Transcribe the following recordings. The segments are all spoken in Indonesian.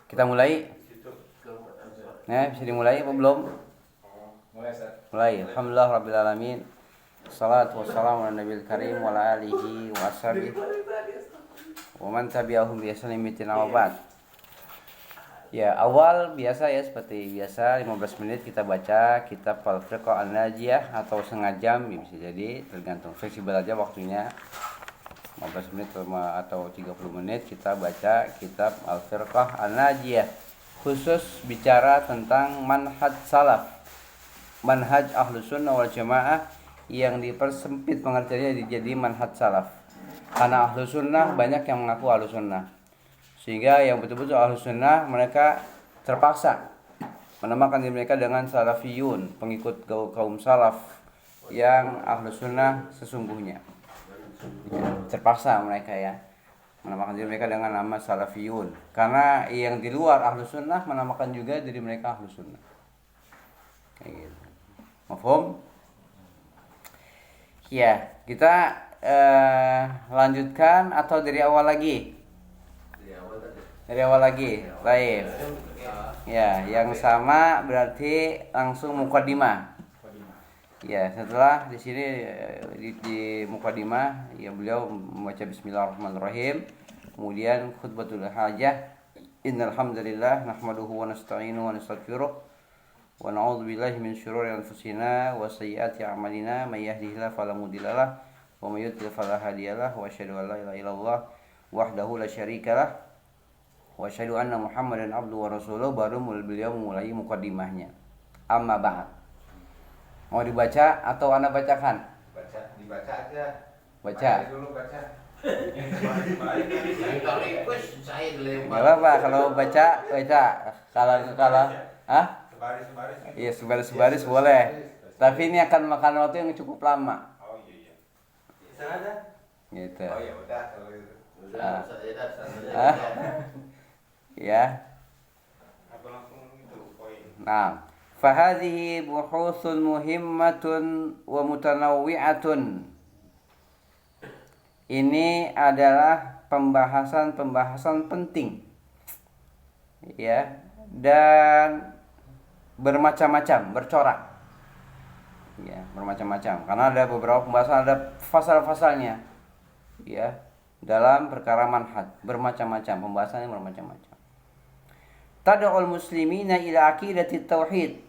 Kita mulai. Bisa dimulai apa belum? Mulai. Alhamdulillah rabbil alamin. Salatu wassalamu ala nabiyil karim wa ala alihi wa ashabihi wa man tabi'ahum bi ihsanin ila ba'd. Ya, awal biasa ya, seperti biasa 15 menit kita baca kitab Al-Firqah An-Najiyah atau setengah jam, bisa jadi tergantung fleksibel aja waktunya. 15 menit atau 30 menit kita baca kitab Al-Firqah An-Najiyah, khusus bicara tentang manhaj salaf, manhaj Ahlus Sunnah wal Jamaah yang dipersempit pengertiannya jadi manhaj salaf. Karena Ahlus Sunnah banyak yang mengaku Ahlus Sunnah, sehingga yang betul-betul Ahlus Sunnah mereka terpaksa menamakan diri mereka dengan salafiyun, pengikut kaum salaf yang Ahlus Sunnah sesungguhnya. Terpaksa mereka ya menamakan diri mereka dengan nama salafiyun, karena yang di luar Ahlus Sunnah menamakan juga diri mereka Ahlus Sunnah. Kayak gitu. Mafhum? Ya, kita lanjutkan atau dari awal lagi? Dari awal lagi. Baik. Ya, yang sama berarti langsung muqaddimah. Ya, setelah di sini di muqaddimah ya beliau membaca bismillahirrahmanirrahim, kemudian khutbatul hajah. Innal hamdalillah nahmaduhu wa nasta'inuhu wa nastaghfiruh wa na'udzu billahi min syururi anfusina wa sayyiati a'malina may yahdihillahu fala mudhillalah wa may yudlil fala hadiyalah wa asyhadu an la ilaha illallah wahdahu la syarikalah wa asyhadu anna Muhammadan abduhu wa rasuluh. Baru beliau memulai muqaddimahnya. Amma ba'd. Mau dibaca atau Anda bacakan? Dibaca aja. Baca. Dulu baca. Enggak apa-apa kalau baca. Kalau Sebaris. Iya, sebaris boleh. Tapi ini akan makan waktu yang cukup lama. Oh iya. Sana. Gitu. Oh ya udah kalau gitu. Ya. Apa langsung itu poin. Nah, fahadhihi buhuthun muhimmatun wa mutanawwi'atun. Ini adalah pembahasan penting. Ya, dan bermacam-macam, bercorak. Ya, bermacam-macam. Karena ada beberapa pembahasan, ada fasal-fasalnya. Ya, dalam perkara manhaj, bermacam-macam, pembahasannya bermacam-macam. Tad'ul muslimina ila aqidati tauhid,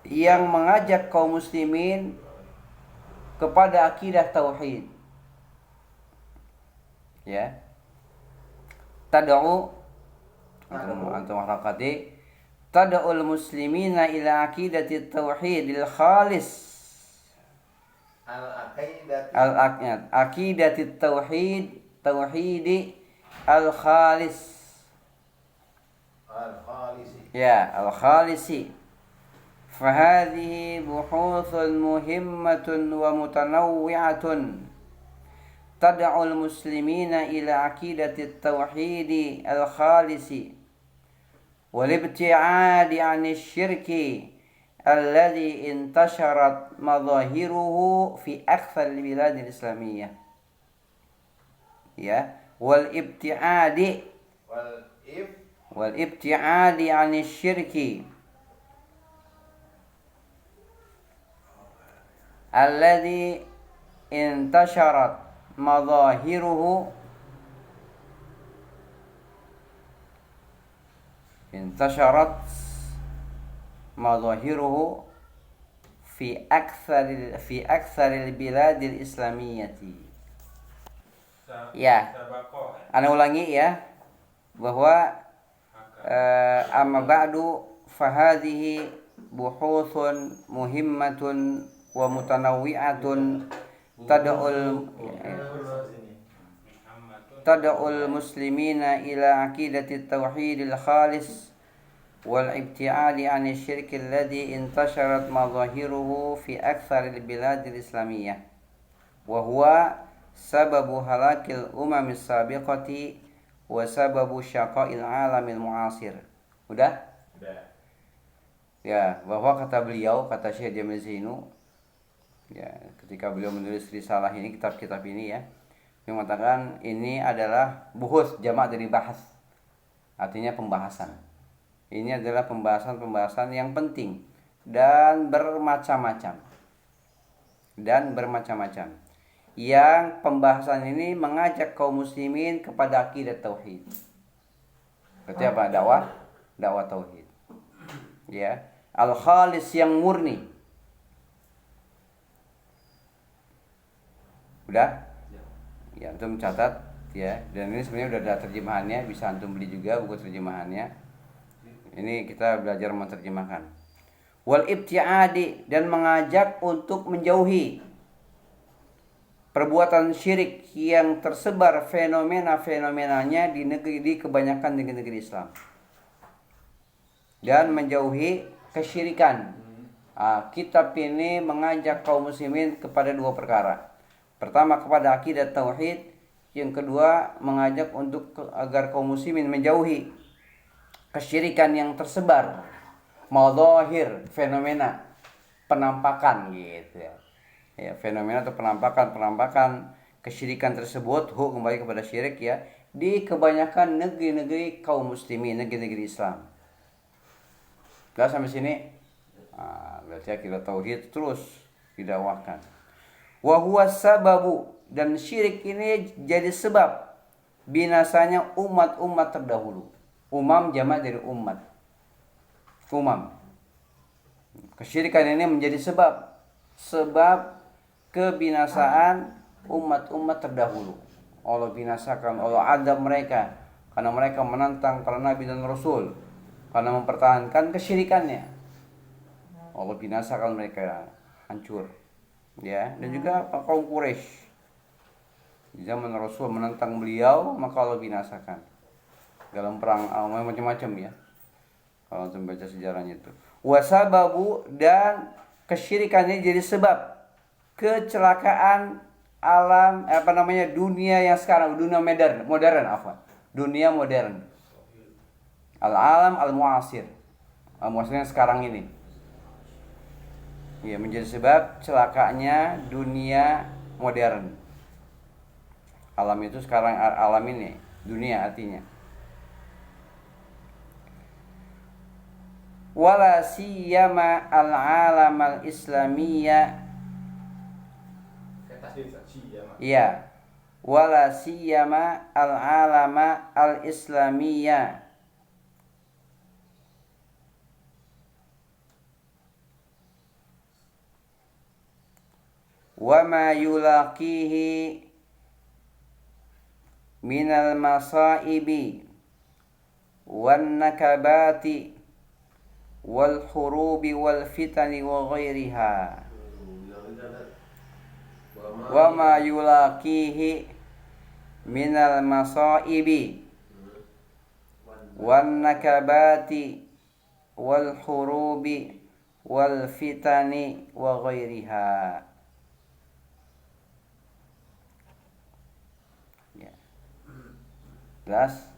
yang mengajak kaum muslimin kepada akidah tauhid. Ya. Tad'u antum harakati tad'ul muslimina ila aqidati tauhidil khalis. Aqidati tauhidi al-khalis. Ya, al-khalisi. Fahadhihi buhuthun muhimmatun wa mutanawwi'atun tad'ul muslimina ila aqidati tauhidi al-khalisi wal ibti'adi 'anil syirki alladhi intasharat madhahiruhu fi akthar al-bilad al-islamiyyah. Ya, wal ibti'adi 'anil syirki alladhi intasharat madhahiruhu fi aktsaril biladil islamiyyati. Ya, ana ulangi ya, bahwa amma ba'du fahadhihi buhuthun muhimmatun wa mutanawwi'atun tad'ul muslimina ila aqidati tauhidil khalis wal ibti'adi 'anil syirki alladhi intasharat madhahiruhu fi aktsaril biladil islamiyyah wa huwa sababu halakil umamis sabiqati wa sababu syaqa'il alamil mu'asir. Udah? Ya, bahwa kata beliau, kata Syekh Jamil Zainu, ya, ketika beliau menulis risalah ini, kitab-kitab ini ya, Yang mengatakan ini adalah buhus, jamak dari bahas. Artinya pembahasan. Ini adalah pembahasan-pembahasan yang penting dan bermacam-macam. Yang pembahasan ini mengajak kaum muslimin kepada akidah tauhid. Berarti apa? Dakwah tauhid. Ya, al-khalis yang murni. Udah? Ya, antum catat ya. Dan ini sebenarnya udah ada terjemahannya, bisa antum beli juga buku terjemahannya. Ini kita belajar menerjemahkan. Wal ibtiadi, dan mengajak untuk menjauhi perbuatan syirik yang tersebar fenomena-fenomenanya di kebanyakan negeri-negeri Islam. Dan menjauhi kesyirikan. Kitab ini mengajak kaum muslimin kepada dua perkara. Pertama, kepada akidah tauhid. Yang kedua, mengajak untuk agar kaum muslimin menjauhi kesyirikan yang tersebar. Madzahir, fenomena, penampakan gitu ya. Ya, fenomena atau penampakan kesyirikan tersebut kembali kepada syirik ya di kebanyakan negeri-negeri kaum muslimin, negeri-negeri Islam. Sudah sampai sini? Berarti akidah tauhid terus didakwahkan. Wa huwa sababu, dan syirik ini jadi sebab binasanya umat-umat terdahulu. Umam jamak dari umat. Umam. Kesyirikan ini menjadi sebab kebinasaan umat-umat terdahulu. Allah binasakan, Allah adab mereka karena mereka menentang para nabi dan rasul, karena mempertahankan kesyirikannya. Allah binasakan mereka, hancur. Ya, dan juga kaum Quraisy. Di zaman Rasul menentang beliau, maka Allah binasakan. Dalam perang macam-macam ya. Kalau kita baca sejarahnya itu. Wasababu, dan kesyirikannya jadi sebab kecelakaan alam dunia yang sekarang, dunia dunia modern. Al-alam al-mu'asir. Al-mu'asir yang sekarang ini. Ya, menjadi sebab celakanya dunia modern. Alam itu sekarang alam ini, dunia artinya. Wala siyama al-alam al-islamiyya. Ya, wala siyama al-alama al-islamiyya. Wa ma yulaqihi minal masaibi wan nakabati wal hurubi wal fitani wa ghairiha. Wa ma yulaqihi minal masaibi wan nakabati wal hurubi wal fitani wa ghairiha. Jelas?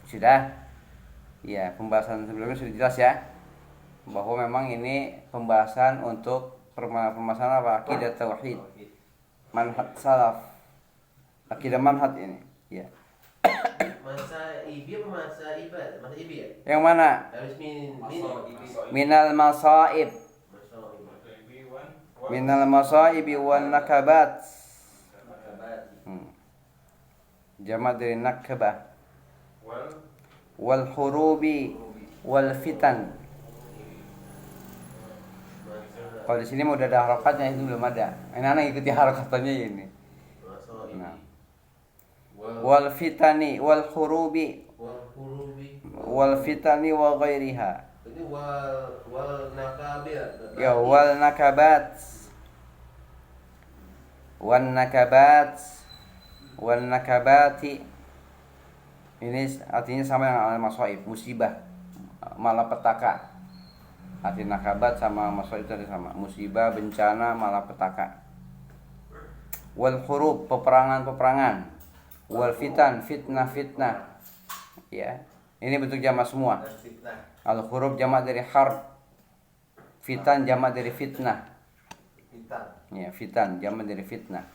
Sudah? Ya, pembahasan sebelumnya sudah jelas ya. Bahwa memang ini pembahasan untuk permasalahan apa? Akidah tauhid. Manhaj salaf. Akidah manhaj ini. Ya. Masa ibi apa masa ibad? Masa ibi ya? Yang mana? Harus Minal masaib. Minal masaibi wan nakabat. Jamak dari nakbah. Wal hurubi wal fitan. Kalau di sini udah ada harokatnya, itu belum ada. Anak-anak ikuti harokatannya ini. Nah. Wal fitani wal hurubi wal fitani wa ghairiha. Ini wal nakabat. Ya, wal nakabat. Wan nakabat. Wan nakabati, ini artinya sama dengan masaib, musibah, malapetaka. Arti nakabat sama masaib itu sama, musibah, bencana, malapetaka. Wal hurub, peperangan. Wal fitan, fitnah. Ya, ini bentuk jamak semua. Al hurub jamak dari harb, fitan jamak dari fitnah. Ya, fitan jamak dari fitnah.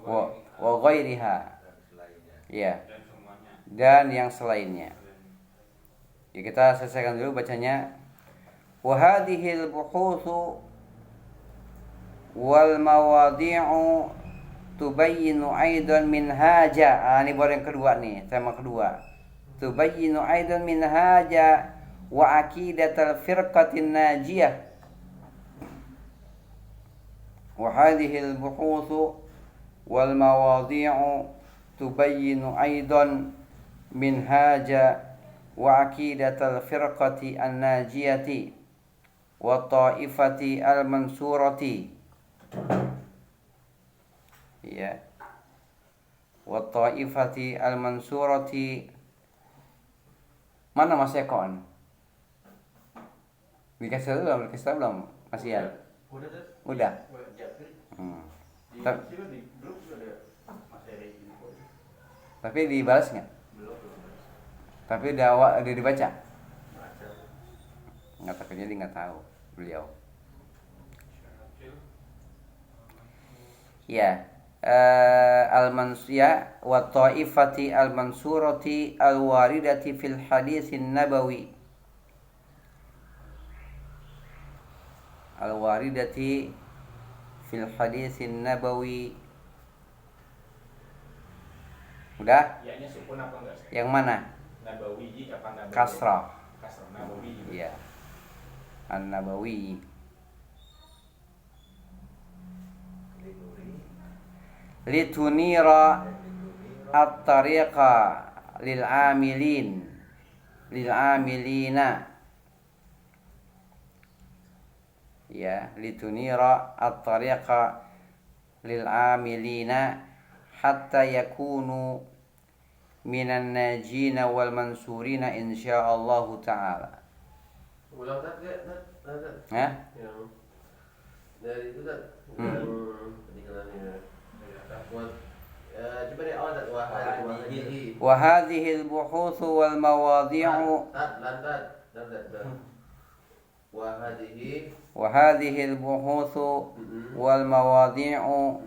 wa ghairiha. Ya. Dan semuanya. Dan yang selainnya. Ya, kita selesaikan dulu bacanya. Wa hadhil buhutsu wal mawadhi'u tubayyinu aidan minhaja. Ini baru yang kedua nih, tema kedua. Tubayyinu aidan minhaja wa aqidatal firqatin najiyah. Wa hadhil buhutsu wal mawadhi'u tubayyinu aidan minhaja wa aqidatal firqati an-najiyati wa ta'ifati al-mansurati. Ya. Wa ta'ifati al-mansurati. Mana Mas Ekon? Dikasih belum? Masih ya? Udah. Tapi dibalas nggak? Tapi udah dibaca? Nggak tahu, jadi nggak tahu beliau. Ya, al-mansiyah wa ta'ifati al-mansurati al-waridati fil haditsin nabawi. Al-waridati fil haditsin nabawi. Udah? Ianya sukun apa enggak? Yang mana? Nabawi apa Nabawi? Kasrah. Kasrah Nabawi. Iya. An-Nabawi. Litunira at-tariqa lil amilina. Ya, litunira at-tariqa lil amilina hatta yakunu minan najina wal mansurina insyaallah taala. Ulang tak? Ya? Yang dari itu tak? Yang peninggalannya. Coba deh awal tak? Wa hadhihi al-buhuth wal mawadhi'u wa hadhihi al-buhuth wal mawadhi'u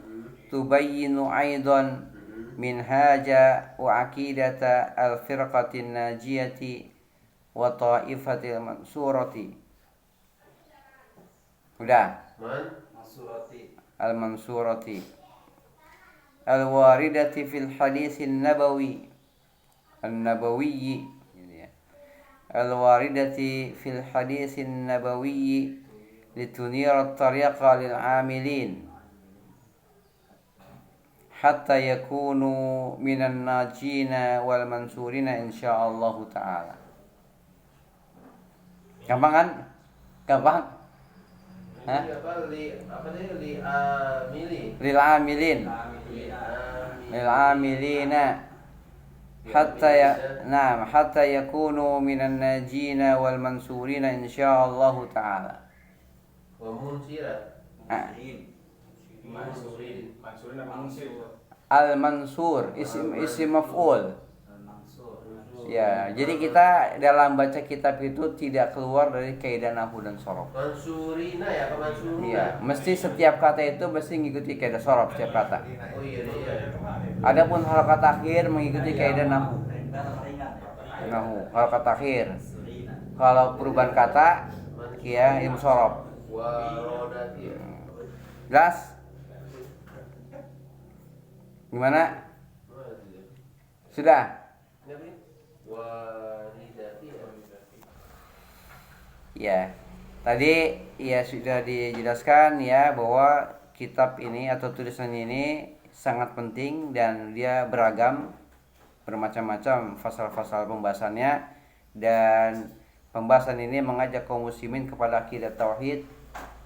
tubayyinu aidan minhaja wa aqidata al-firqati an-najiyati wa ta'ifati al-mansurati. Udah. Al-mansurati al-waridati fil haditsin nabawi an-nabawiyyi, al-waridati fil haditsin nabawiyyi litunira at-tariqa lil 'amilin hatta yakunu minan najina wal mansurina insyaallah taala. Gampang kan? Gampang? Hah? Lil amilin. Lil amilina hatta yakunu minan najina wal mansurina insyaallah taala. Wa munsirat. Mansurin apa Mansur? Al-mansur isim maf'ul. Ya, jadi kita dalam baca kitab itu tidak keluar dari kaidah nahwu dan shorof. Mansurina ya, apa mansuruna? Iya, mesti setiap kata itu mesti mengikuti kaidah shorof setiap kata. Oh iya. Adapun harakat akhir mengikuti kaidah nahwu. Harakat akhir. Kalau perubahan kata, ya ilmu shorof. Warodati. Jelas? Gimana? Sudah? Ya, tadi ya sudah dijelaskan ya bahwa kitab ini atau tulisan ini sangat penting dan dia beragam, bermacam-macam pasal-pasal pembahasannya, dan pembahasan ini mengajak kaum muslimin kepada akidah tauhid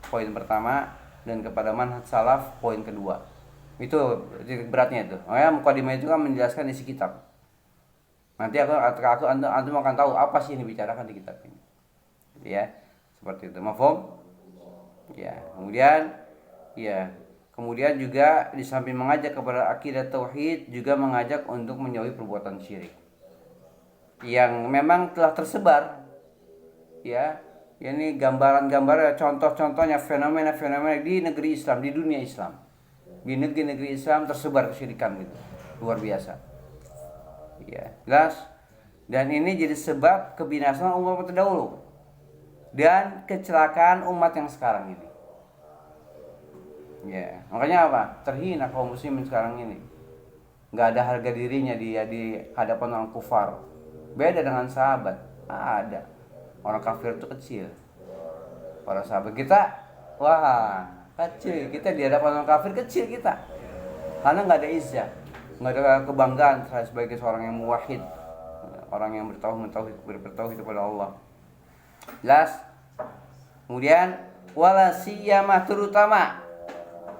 poin pertama dan kepada manhaj salaf poin kedua. Itu titik beratnya itu. Makanya mukadimah itu kan menjelaskan isi kitab. Nanti antum akan tahu apa sih yang dibicarakan di kitab ini. Ya, seperti itu. Mafhum? Ya, kemudian juga di samping mengajak kepada akidah tauhid juga mengajak untuk menjauhi perbuatan syirik. Yang memang telah tersebar. Ya, ini gambaran-gambaran contoh-contohnya fenomena-fenomena di negeri Islam, di dunia Islam. di negeri-negeri Islam tersebar kesyirikan gitu, luar biasa. Ya, jelas. Dan ini jadi sebab kebinasaan umat terdahulu dan kecelakaan umat yang sekarang ini. Ya, makanya apa? Terhina kaum muslimin sekarang ini. Nggak ada harga dirinya dia di hadapan orang kufar. Beda dengan sahabat. Ada. Orang kafir itu kecil. Para sahabat kita, wah, kecil. Kita di hadapan orang kafir kecil kita. Karena nggak ada izzah, nggak ada kebanggaan sebagai seorang yang muwahhid, orang yang bertauhid kepada Allah. Jelas. Kemudian wala siyama terutama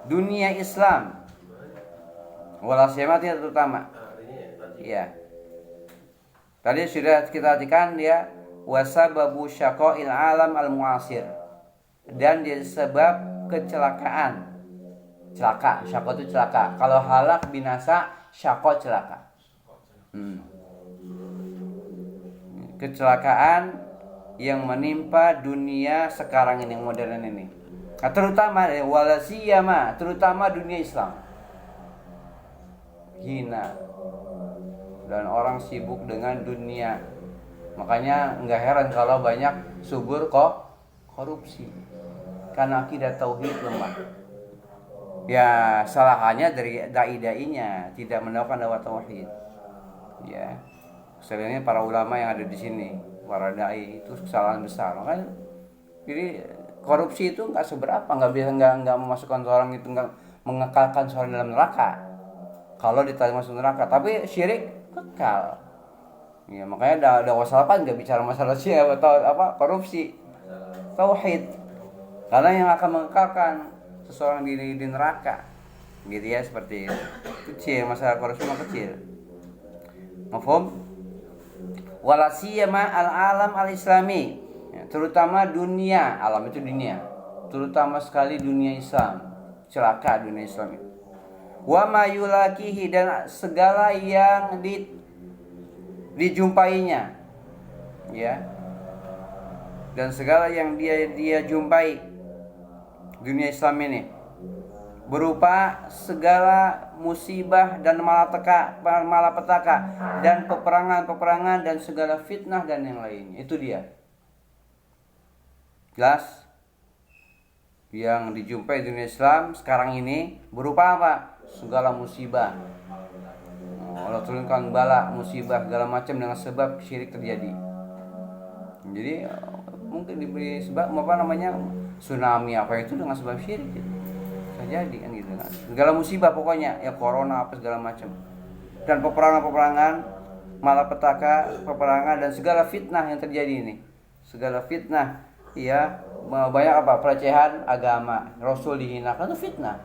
dunia Islam. Wala siyama terutama. Iya. Tadi sudah kita artikan dia wasababu syaqa'il alam al-mu'asir. Dan dia sebab kecelakaan. Celaka, syaqa itu celaka. Kalau halak binasa, syaqa celaka. Kecelakaan yang menimpa dunia sekarang ini, modern ini. Nah, terutama walasiyama, terutama dunia Islam. Hina. Dan orang sibuk dengan dunia. Makanya enggak heran kalau banyak subur kok korupsi. Karena akidah tauhid lemah. Ya, salahnya dari dai-dainya tidak menawarkan dakwah tauhid. Ya. Sebenarnya para ulama yang ada di sini, para dai itu kesalahan besar. Makanya jadi korupsi itu nggak seberapa, nggak memasukkan seorang itu, nggak mengekalkan seorang dalam neraka. Kalau ditarik masuk neraka, tapi syirik kekal. Ya, makanya dakwah salafan nggak bicara masalah syirik atau korupsi, tauhid. Karena yang akan mengekalkan seseorang di neraka, gitu ya, seperti itu. Kecil, masalah korupsi mah kecil. Mafhum? Walasiyama al-alam al-islami, ya, terutama dunia, alam itu dunia, terutama sekali dunia Islam, celaka dunia Islam itu. Wa mayulakihi, dan segala yang dijumpainya, ya, dan segala yang dia jumpai dunia Islam ini berupa segala musibah dan malapetaka dan peperangan dan segala fitnah dan yang lainnya. Itu dia. Jelas? Yang dijumpai dunia Islam sekarang ini berupa apa? Segala musibah. Allah turunkan bala, musibah, segala macam dengan sebab syirik terjadi. Jadi mungkin diberi sebab tsunami apa itu dengan sebab syirik. Jadi kan gitu kan, segala musibah pokoknya ya, corona apa segala macam, dan peperangan malapetaka, peperangan dan segala fitnah yang terjadi ini, segala fitnah, ya, banyak pelecehan agama, Rasul dihinakan itu fitnah,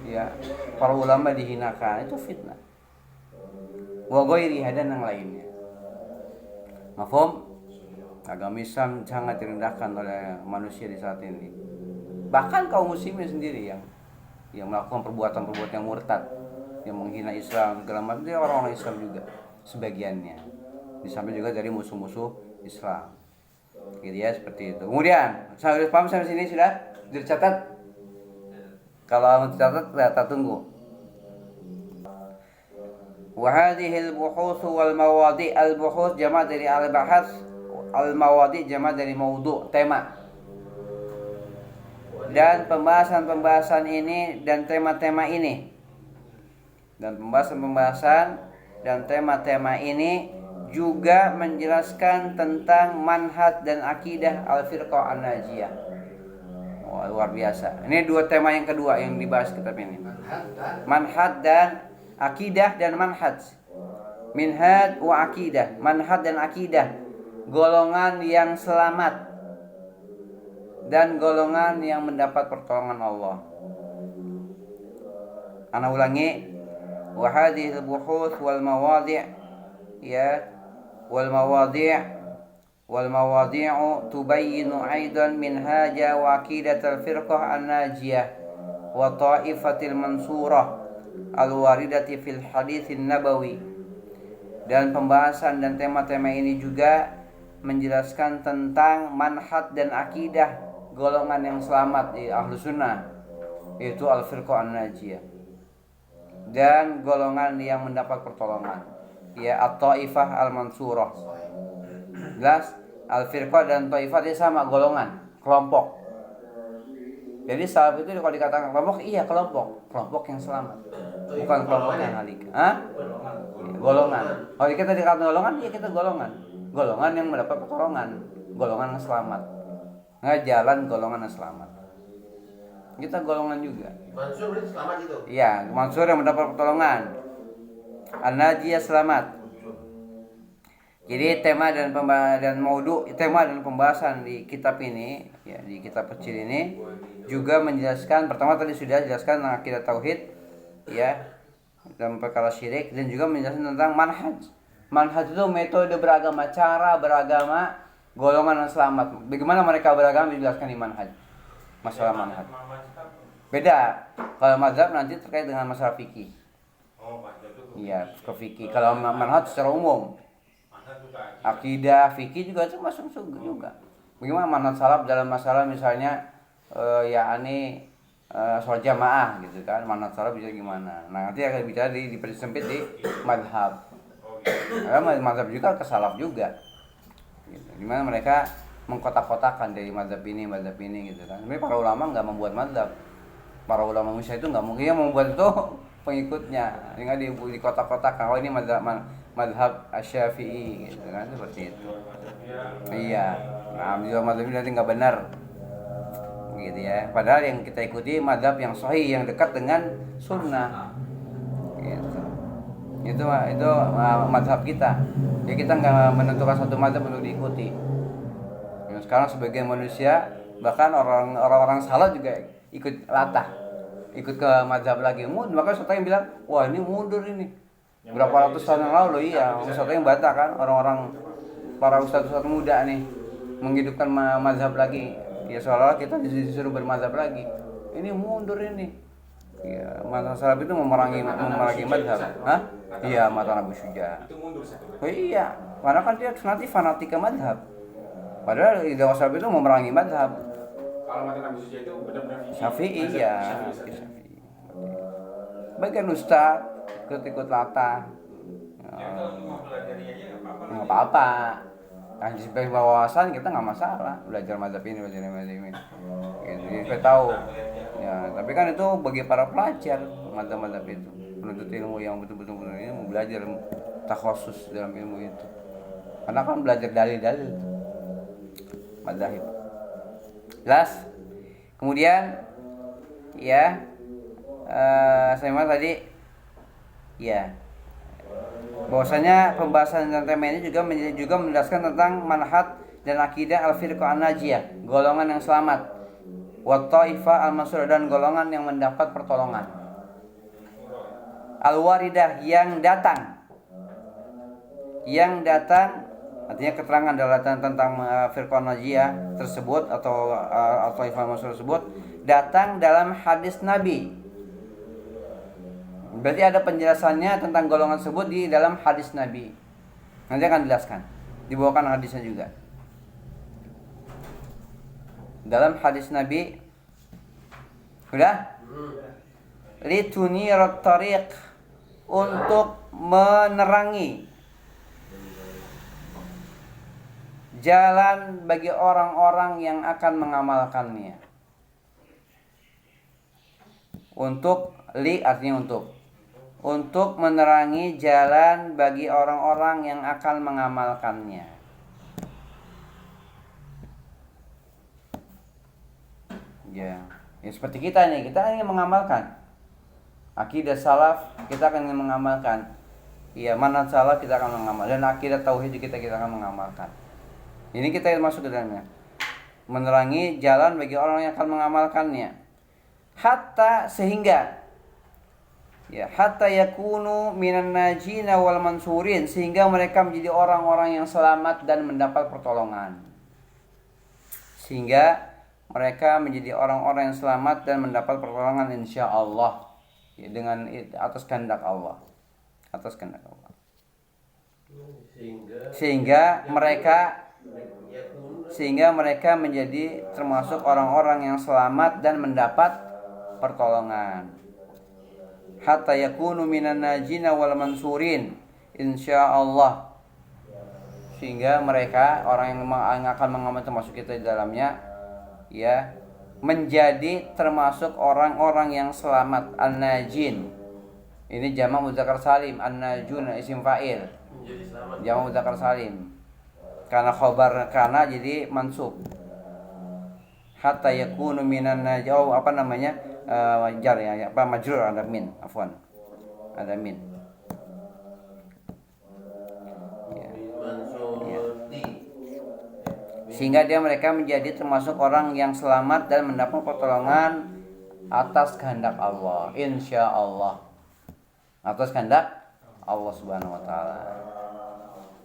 ya, para ulama dihinakan itu fitnah, wa ghairiha dan yang lainnya. Mafhum? Agama Islam sangat direndahkan oleh manusia di saat ini. Bahkan kaum muslimin sendiri yang melakukan perbuatan-perbuatan yang murtad, yang menghina Islam segala macam, itu orang-orang Islam juga sebagiannya. Disamping juga dari musuh-musuh Islam. Gitu ya, seperti itu. Kemudian, saya paham sampai sini sudah dicatat. Kalau dicatat, kita tunggu. Wa hadhihi al-buhuth wal mawadi' al-buhuth jama' dari al-bahath, al-mawadi' jama' dari mawdu', tema. Dan pembahasan ini dan tema-tema ini, dan pembahasan dan tema-tema ini juga menjelaskan tentang manhaj dan akidah al-firqah an-najiyah. Wah, luar biasa. Ini dua tema yang kedua yang dibahas kitab ini. Manhaj dan akidah dan manhaj. Minhaj wa akidah. Manhaj dan akidah. Golongan yang selamat dan golongan yang mendapat pertolongan Allah. Ana ulangi, wa hadhihi al-buhuth wal mawadi', ya, wal mawadi'u tubayyinu aidan minhaja wa aqidat al-firqah an-najiyah wa ta'ifatil mansurah al-waridati fil haditsin nabawi. Dan pembahasan dan tema-tema ini juga menjelaskan tentang manhaj dan akidah golongan yang selamat di ahlu sunnah, yaitu al-firqah an-najiyah, dan golongan yang mendapat pertolongan, ya at-taifah al-mansurah. Jelas, al-firqah dan taifah dia sama, golongan, kelompok. Jadi salaf itu kalau dikatakan kelompok, iya kelompok yang selamat, bukan kelompok yang halik. Golongan. Kalau kita dikatakan golongan, iya kita golongan yang mendapat pertolongan, golongan yang selamat. Jalan golongan yang selamat. Kita golongan juga. Mansur berarti selamat itu. Iya, Mansur yang mendapat pertolongan. An-Najiyah selamat. Jadi tema dan pembahasan di kitab ini, ya di kitab kecil ini juga menjelaskan, pertama tadi sudah jelaskan tentang akidah tauhid, ya, dan perkara syirik, dan juga menjelaskan tentang manhaj. Manhaj itu metode beragama, cara beragama golongan yang selamat. Bagaimana mereka beragama dijelaskan di manhaj. Masalah manhaj. Beda. Kalau mazhab nanti terkait dengan masalah fikih. Iya, ke fikih. Kalau manhaj secara umum. Akidah, fikih juga termasuk juga. Bagaimana manhaj salaf dalam masalah misalnya sholat jamaah gitu kan. Manhaj salaf bisa gimana. Nah, nanti akan bicara dipersempit di mazhab. Karena mazhab juga ke salaf juga. Gitu. Dimana mereka mengkotak-kotakan dari mazhab ini gitu kan. Tapi para ulama nggak membuat mazhab. Para ulama Musa itu nggak mungkin yang membuat itu pengikutnya. Tinggal di kotak-kotakan. Oh ini mazhab Asy-Syafi'i gitu kan, seperti itu. Iya. Nah, mazhab ini nanti nggak benar. Gitu ya. Padahal yang kita ikuti mazhab yang sahih, yang dekat dengan sunnah. Gitu. Itu mazhab kita. Jadi kita nggak menentukan satu mazhab untuk diikuti. Sekarang sebagian manusia, bahkan orang-orang salah juga ikut latah, ikut ke mazhab lagi. Maka ustaz yang bilang, wah ini mundur ini. Berapa ratus tahun yang lalu, iya. Ustaz yang bantah kan, orang-orang para ustaz-ustaz muda nih menghidupkan mazhab lagi. Ya seolah-olah kita disuruh bermazhab lagi. Ini mundur ini. Ya, mazhab salaf itu memerangi mazhab. Hah? Iya, mazhab Abu Syuja. Itu mundur satu. Oh iya, karena kan dia nanti fanatik ke mazhab. Padahal Idawah Salaf itu memerangi mazhab. Kalau mata Nabi Suci itu benar-benar Syafi'i ya. Bagian ustaz ikut latah. Ya kalau mau pelajari aja Nggak apa-apa. Nah, di sebagai wawasan kita nggak masalah belajar mazhab ini, belajar mazhab ini. Gitu. Jadi kita tahu. Ya, tapi kan itu bagi para pelajar mazhab itu, penuntut ilmu yang betul-betul ini mau belajar takhasus dalam ilmu itu. Karena kan belajar dalil-dalil mazhab. Jelas. Kemudian ya saya tadi ya bahwasanya pembahasan tentang tema ini juga menjelaskan tentang manhaj dan akidah al-firqah an-najiyah, golongan yang selamat, wa taifah al-mansurah, dan golongan yang mendapat pertolongan, al-waridah, yang datang artinya keterangan tentang firqah najiyah tersebut atau taifah al-mansurah tersebut datang dalam hadis Nabi. Berarti ada penjelasannya tentang golongan tersebut di dalam hadis Nabi. Nanti akan dijelaskan. Dibawakan hadisnya juga. Dalam hadis Nabi, sudah? Litunirat tariq, untuk menerangi jalan bagi orang-orang yang akan mengamalkannya. Artinya untuk menerangi jalan bagi orang-orang yang akan mengamalkannya. Ya seperti kita ingin mengamalkan akidah salaf, kita akan mengamalkan. Ya, manhaj salaf kita akan mengamalkan, dan akidah tauhid kita akan mengamalkan. Ini kita masuk ke dalamnya. Menerangi jalan bagi orang yang akan mengamalkannya. Hatta yakunu minan najina wal mansurin, sehingga mereka menjadi orang-orang yang selamat dan mendapat pertolongan. Insyaallah, ya, dengan atas kehendak Allah. Sehingga mereka menjadi termasuk orang-orang yang selamat dan mendapat pertolongan. Hatta yakunu minan najina wal mansurin insyaallah. Sehingga mereka orang yang akan mengamal termasuk kita di dalamnya ya menjadi termasuk orang-orang yang selamat. An-najin ini jamak mudzakkar salim, an-najun isim fa'il Menjadi selamat. jamak mudzakkar salim karena khobar kana jadi mansub. Hatta yakunu minan najau apa namanya jar ya apa majrur ada min afwan ada min ya. Mansurti. Sehingga mereka menjadi termasuk orang yang selamat dan mendapat pertolongan atas kehendak Allah, insya Allah, atas kehendak Allah Subhanahu Wa Taala.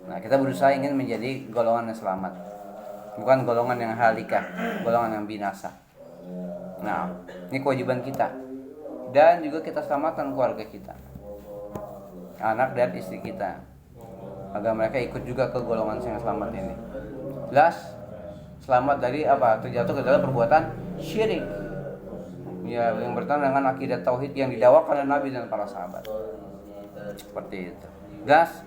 Nah, kita berusaha ingin menjadi golongan yang selamat, bukan golongan yang halikah, golongan yang binasa. Nah, ini kewajiban kita, dan juga kita selamatkan keluarga kita, anak dan istri kita, agar mereka ikut juga ke golongan yang selamat ini. Jelas? Selamat dari apa? Terjatuh ke dalam perbuatan syirik. Ya, yang bertentangan dengan akidah tauhid yang didakwakan oleh Nabi dan para sahabat. Seperti itu. Gas.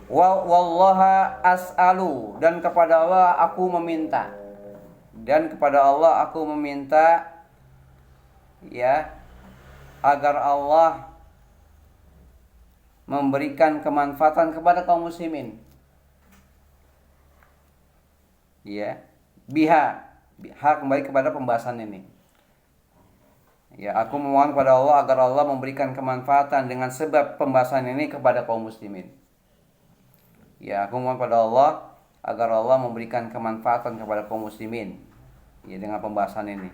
Wallaha as'alu, dan kepada Allah aku meminta. Dan kepada Allah aku meminta ya agar Allah memberikan kemanfaatan kepada kaum muslimin. Ya, biha kembali kepada pembahasan ini. Ya, aku memohon kepada Allah agar Allah memberikan kemanfaatan dengan sebab pembahasan ini kepada kaum muslimin. Ya, aku memohon kepada Allah agar Allah memberikan kemanfaatan kepada kaum muslimin. Ya, dengan pembahasan ini.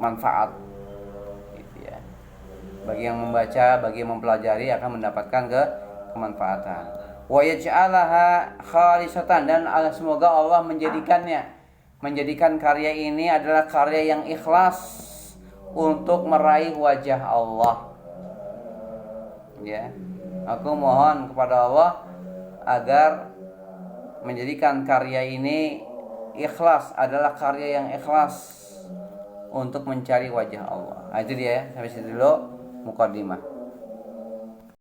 Manfaat. Gitu ya. Bagi yang membaca, bagi yang mempelajari akan mendapatkan kemanfaatan. Wa yaj'alaha khalisatan, dan semoga Allah menjadikan karya ini adalah karya yang ikhlas untuk meraih wajah Allah. Ya. Aku mohon kepada Allah agar menjadikan karya ini ikhlas, adalah karya yang ikhlas untuk mencari wajah Allah. Nah, itu dia ya, sampai situ dulu mukadimah.